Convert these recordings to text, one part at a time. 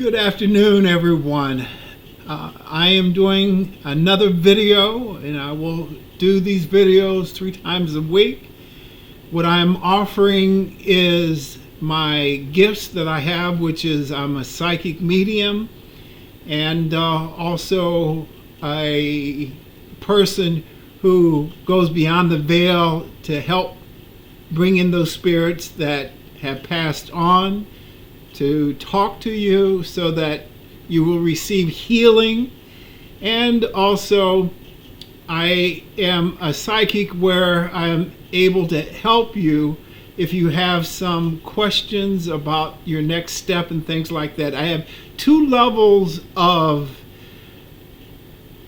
Good afternoon, everyone. I am doing another video, and I will do these videos 3 times a week. What I'm offering is my gifts that I have, which is I'm a psychic medium and also a person who goes beyond the veil to help bring in those spirits that have passed on to talk to you so that you will receive healing. And also I am a psychic where I'm able to help you if you have some questions about your next step and things like that. I have 2 levels of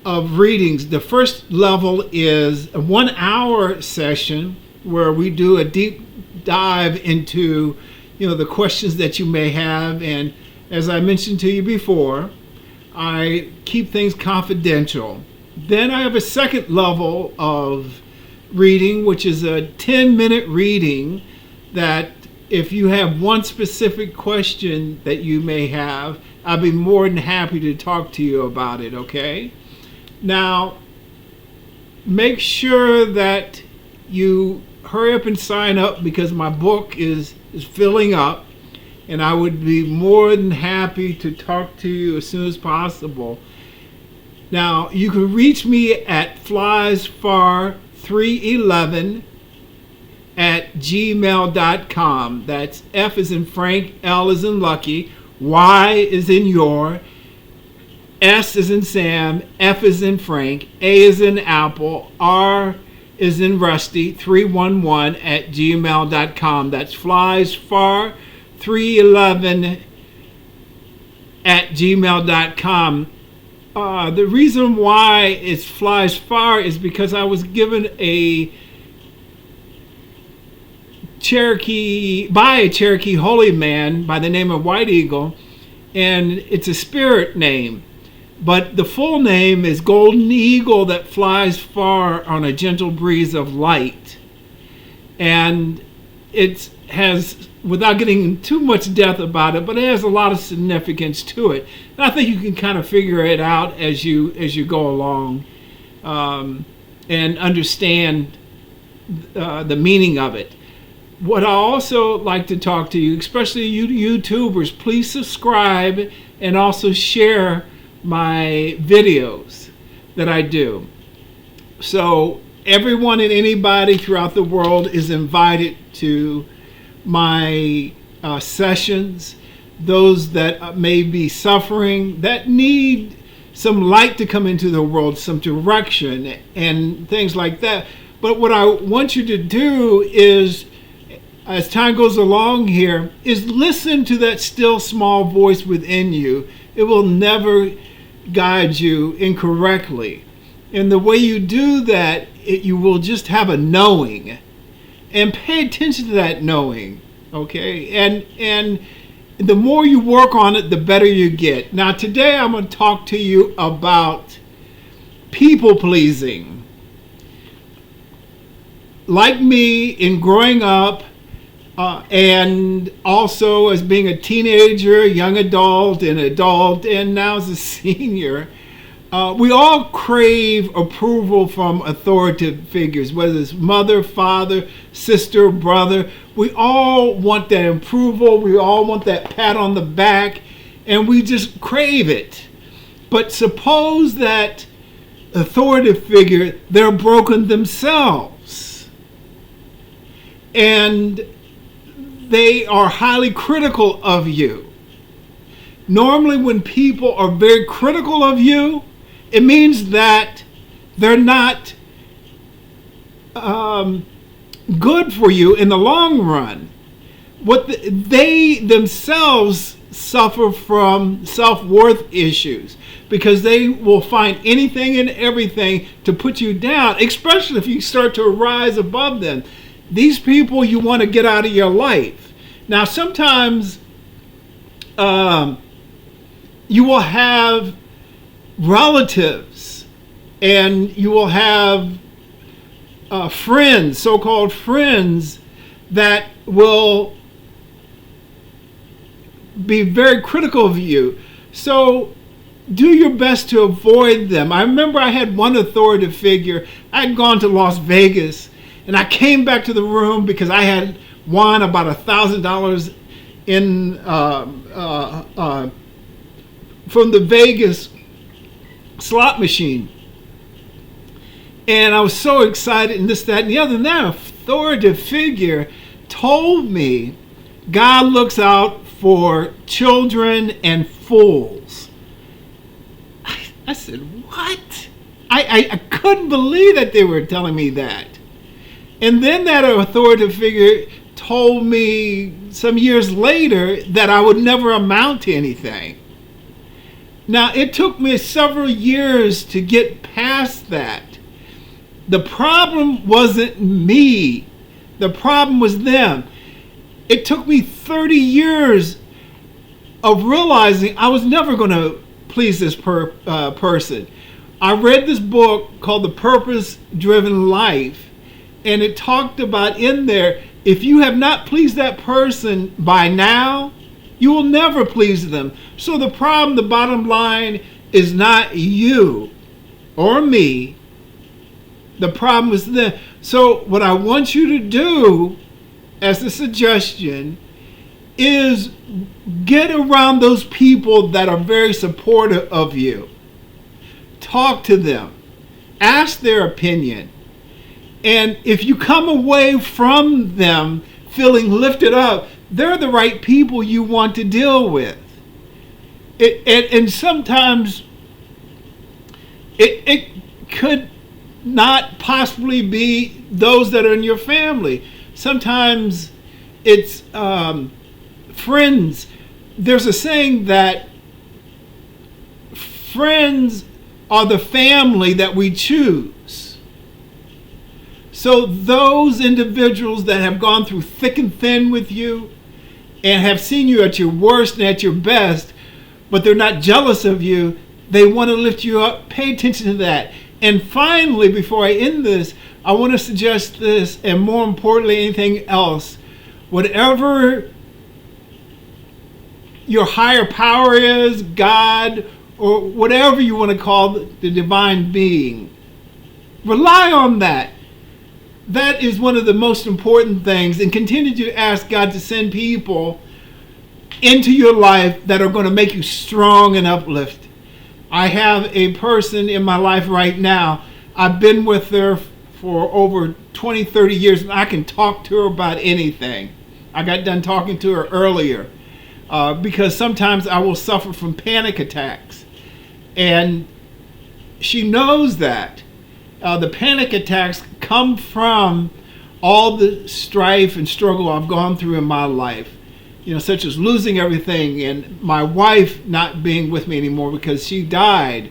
readings. The first level is a 1-hour session where we do a deep dive into the questions that you may have, and as I mentioned to you before, I keep things confidential. Then I have a second level of reading, which is a 10-minute reading that if you have one specific question that you may have, I'll be more than happy to talk to you about it, okay? Now, make sure that you hurry up and sign up because my book is filling up, and I would be more than happy to talk to you as soon as possible. Now, you can reach me at fliesfar311@gmail.com. That's F as in Frank, L as in Lucky, Y as in your, S as in Sam, F as in Frank, A as in Apple, R is in Rusty, 311@gmail.com. That's fliesfar311@gmail.com. The reason why it's Flies Far is because I was given a Cherokee holy man by the name of White Eagle, and it's a spirit name. But the full name is Golden Eagle that flies far on a gentle breeze of light. And it has, without getting too much depth about it, but it has a lot of significance to it. And I think you can kind of figure it out as you go along and understand the meaning of it. What I also like to talk to you, especially you YouTubers, please subscribe and also share my videos that I do. So everyone and anybody throughout the world is invited to my sessions. Those that may be suffering, that need some light to come into the world, some direction and things like that. But what I want you to do is, as time goes along here, is listen to that still small voice within you. It will never guide you incorrectly. And the way you do that, you will just have a knowing. And pay attention to that knowing, okay? And the more you work on it, the better you get. Now, today I'm going to talk to you about people pleasing. Like me, in growing up, and also as being a teenager, young adult, and now as a senior, we all crave approval from authoritative figures, whether it's mother, father, sister, brother. We all want that approval. We all want that pat on the back, and we just crave it. But suppose that authoritative figure, they're broken themselves, and they are highly critical of you. Normally when people are very critical of you, it means that they're not good for you in the long run. They themselves suffer from self-worth issues because they will find anything and everything to put you down, especially if you start to rise above them. These people you want to get out of your life. Now, sometimes you will have relatives and you will have friends, so-called friends, that will be very critical of you. So do your best to avoid them. I remember I had one authoritative figure. I'd gone to Las Vegas, and I came back to the room because I had won about $1,000 in from the Vegas slot machine. And I was so excited, and this, that, and the other. And that authoritative figure told me God looks out for children and fools. I said, what? I couldn't believe that they were telling me that. And then that authoritative figure told me some years later that I would never amount to anything. Now, it took me several years to get past that. The problem wasn't me. The problem was them. It took me 30 years of realizing I was never going to please this person. I read this book called The Purpose-Driven Life, and it talked about in there, if you have not pleased that person by now, you will never please them. So the problem, the bottom line, is not you or me. The problem is them. So what I want you to do, as a suggestion, is get around those people that are very supportive of you. Talk to them. Ask their opinion. And if you come away from them feeling lifted up, they're the right people you want to deal with. And sometimes it could not possibly be those that are in your family. Sometimes it's friends. There's a saying that friends are the family that we choose. So those individuals that have gone through thick and thin with you and have seen you at your worst and at your best, but they're not jealous of you, they want to lift you up. Pay attention to that. And finally, before I end this, I want to suggest this, and more importantly, anything else, whatever your higher power is, God, or whatever you want to call the divine being, rely on that. That is one of the most important things, and continue to ask God to send people into your life that are going to make you strong and uplifted. I have a person in my life right now. I've been with her for over 20, 30 years, and I can talk to her about anything. I got done talking to her earlier because sometimes I will suffer from panic attacks. And she knows that. The panic attacks come from all the strife and struggle I've gone through in my life. Such as losing everything and my wife not being with me anymore because she died.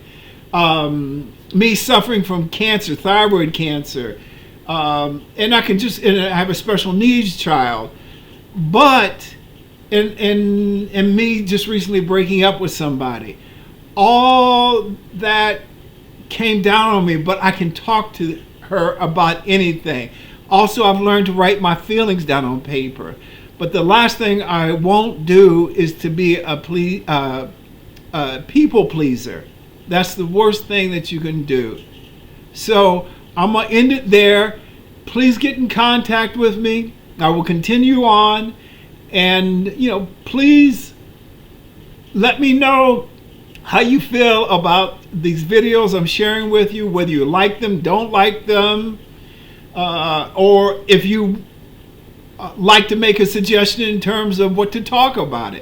Me suffering from cancer, thyroid cancer. And I have a special needs child. But, and me just recently breaking up with somebody. All that came down on me, but I can talk to her about anything. Also, I've learned to write my feelings down on paper. But the last thing I won't do is to be a people pleaser. That's the worst thing that you can do. So I'm going to end it there. Please get in contact with me. I will continue on. And, please let me know how you feel about these videos I'm sharing with you, whether you like them, don't like them, or if you like to make a suggestion in terms of what to talk about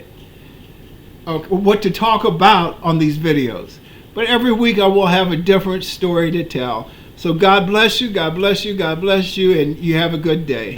what to talk about on these videos. But every week I will have a different story to tell. So God bless you, God bless you, God bless you, and you have a good day.